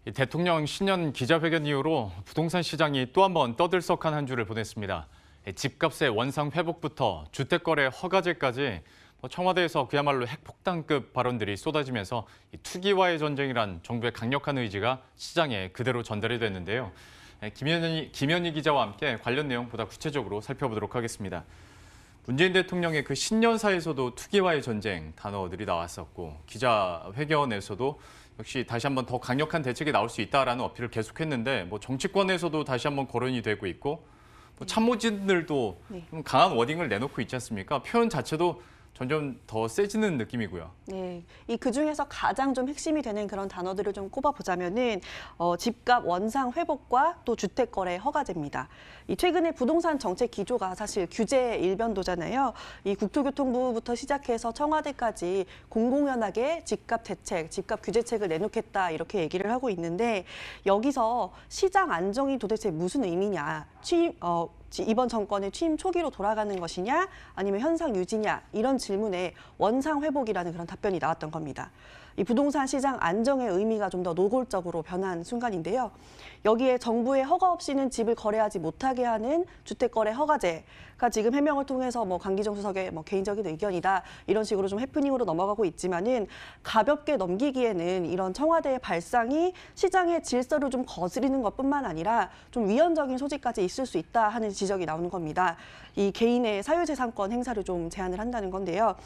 이 대통령 신년 기자회견 이후로 부동산 시장이 또 한 번 떠들썩한 한 주를 보냈습니다. 집값의 원상 회복부터 주택거래 허가제까지 청와대에서 그야말로 핵폭탄급 발언들이 쏟아지면서 이 투기와의 전쟁이란 정부의 강력한 의지가 시장에 그대로 전달이 됐는데요. 김현희 기자와 함께 관련 내용 보다 구체적으로 살펴보도록 하겠습니다. 문재인 대통령의 그 신년사에서도 투기와의 전쟁 단어들이 나왔었고 기자회견에서도 역시 다시 한번 더 강력한 대책이 나올 수 있다라는 어필을 계속했는데 정치권에서도 다시 한번 거론이 되고 있고 참모진들도 좀 강한 워딩을 내놓고 있지 않습니까? 표현 자체도 점점 더 세지는 느낌이고요. 네, 그중에서 가장 좀 핵심이 되는 그런 단어들을 좀 꼽아보자면은 집값 원상 회복과 또 주택거래 허가제입니다. 최근에 부동산 정책 기조가 사실 규제 일변도잖아요. 국토교통부부터 시작해서 청와대까지 공공연하게 집값 대책, 집값 규제책을 내놓겠다 이렇게 얘기를 하고 있는데 여기서 시장 안정이 도대체 무슨 의미냐? 이번 정권의 취임 초기로 돌아가는 것이냐 아니면 현상 유지냐 이런 질문에 원상 회복이라는 그런 답변이 나왔던 겁니다. 이 부동산 시장 안정의 의미가 좀 더 노골적으로 변한 순간인데요. 여기에 정부의 허가 없이는 집을 거래하지 못하게 하는 주택거래 허가제가 지금 해명을 통해서 강기정 수석의 개인적인 의견이다 이런 식으로 좀 해프닝으로 넘어가고 있지만은 가볍게 넘기기에는 이런 청와대의 발상이 시장의 질서를 좀 거스르는 것뿐만 아니라 좀 위헌적인 소지까지 있을 수 있다 하는 지적이 나오는 겁니다. 이 개인의 사유재산권 행사를 좀 제한을 한다는 건데요.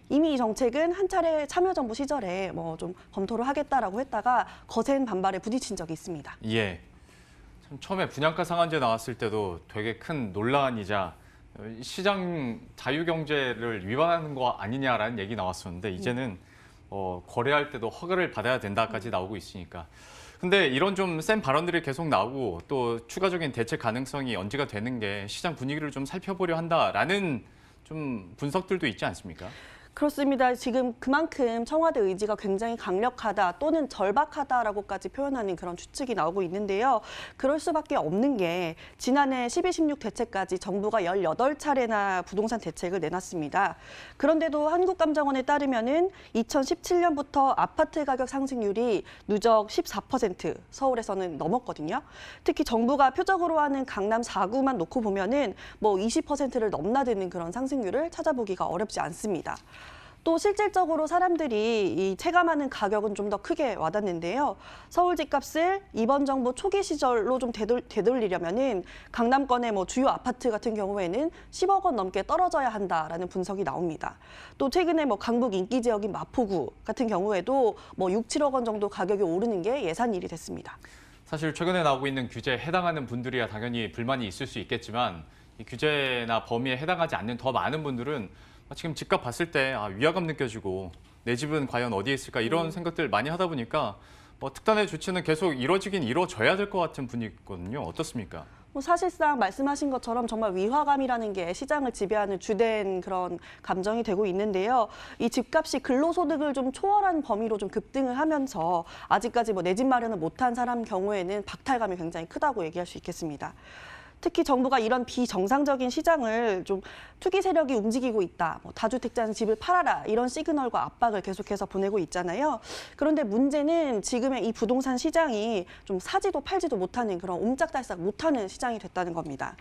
이미 이 정책은 한 차례 참여정부 시절에 좀 검토를 하겠다라고 했다가 거센 반발에 부딪힌 적이 있습니다. 예. 참 처음에 분양가 상한제 나왔을 때도 되게 큰 논란이자 시장 자유경제를 위반하는 거 아니냐라는 얘기 나왔었는데 이제는 거래할 때도 허가를 받아야 된다까지 나오고 있으니까. 근데 이런 좀 센 발언들이 계속 나오고 또 추가적인 대책 가능성이 언제가 되는 게 시장 분위기를 좀 살펴보려 한다라는 좀 분석들도 있지 않습니까? 그렇습니다. 지금 그만큼 청와대 의지가 굉장히 강력하다 또는 절박하다라고까지 표현하는 그런 추측이 나오고 있는데요. 그럴 수밖에 없는 게 지난해 12.16 대책까지 정부가 18차례나 부동산 대책을 내놨습니다. 그런데도 한국감정원에 따르면은 2017년부터 아파트 가격 상승률이 누적 14%, 서울에서는 넘었거든요. 특히 정부가 표적으로 하는 강남 4구만 놓고 보면은 20%를 넘나드는 그런 상승률을 찾아보기가 어렵지 않습니다. 또 실질적으로 사람들이 체감하는 가격은 좀 더 크게 와닿는데요. 서울 집값을 이번 정부 초기 시절로 좀 되돌리려면은 강남권의 주요 아파트 같은 경우에는 10억 원 넘게 떨어져야 한다라는 분석이 나옵니다. 또 최근에 강북 인기 지역인 마포구 같은 경우에도 6, 7억 원 정도 가격이 오르는 게 예산일이 됐습니다. 사실 최근에 나오고 있는 규제에 해당하는 분들이야 당연히 불만이 있을 수 있겠지만 이 규제나 범위에 해당하지 않는 더 많은 분들은 지금 집값 봤을 때 위화감 느껴지고 내 집은 과연 어디에 있을까 이런 생각들 많이 하다 보니까 특단의 조치는 계속 이루어지긴 이루어져야 될 것 같은 분위기거든요. 어떻습니까? 사실상 말씀하신 것처럼 정말 위화감이라는 게 시장을 지배하는 주된 그런 감정이 되고 있는데요. 이 집값이 근로소득을 좀 초월한 범위로 좀 급등을 하면서 아직까지 내 집 마련을 못한 사람 경우에는 박탈감이 굉장히 크다고 얘기할 수 있겠습니다. 특히 정부가 이런 비정상적인 시장을 좀 투기 세력이 움직이고 있다. 다주택자는 집을 팔아라. 이런 시그널과 압박을 계속해서 보내고 있잖아요. 그런데 문제는 지금의 이 부동산 시장이 좀 사지도 팔지도 못하는 그런 옴짝달싹 못하는 시장이 됐다는 겁니다.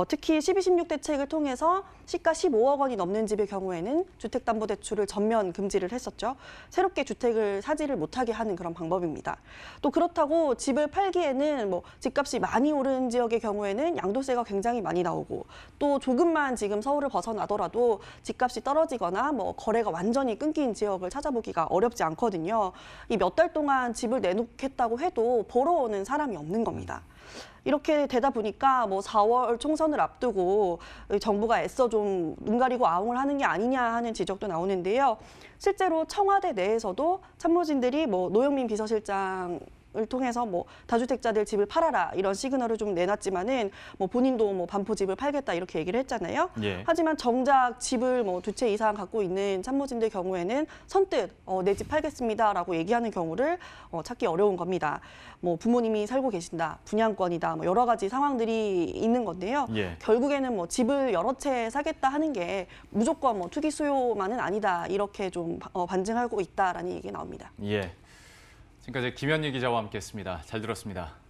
특히 12.16 대책을 통해서 시가 15억 원이 넘는 집의 경우에는 주택담보대출을 전면 금지를 했었죠. 새롭게 주택을 사지를 못하게 하는 그런 방법입니다. 또 그렇다고 집을 팔기에는 집값이 많이 오른 지역의 경우에는 양도세가 굉장히 많이 나오고 또 조금만 지금 서울을 벗어나더라도 집값이 떨어지거나 거래가 완전히 끊긴 지역을 찾아보기가 어렵지 않거든요. 이 몇 달 동안 집을 내놓겠다고 해도 보러 오는 사람이 없는 겁니다. 이렇게 되다 보니까 4월 총선을 앞두고 정부가 애써 좀 눈 가리고 아웅을 하는 게 아니냐 하는 지적도 나오는데요. 실제로 청와대 내에서도 참모진들이 노영민 비서실장 을 통해서 다주택자들 집을 팔아라 이런 시그널을 좀 내놨지만은 본인도 반포집을 팔겠다 이렇게 얘기를 했잖아요. 예. 하지만 정작 집을 2채 이상 갖고 있는 참모진들 경우에는 선뜻 내 집 팔겠습니다라고 얘기하는 경우를 찾기 어려운 겁니다. 부모님이 살고 계신다, 분양권이다, 여러 가지 상황들이 있는 건데요. 예. 결국에는 집을 여러 채 사겠다 하는 게 무조건 투기 수요만은 아니다 이렇게 좀 반증하고 있다라는 얘기 나옵니다. 예. 지금까지 김현희 기자와 함께했습니다. 잘 들었습니다.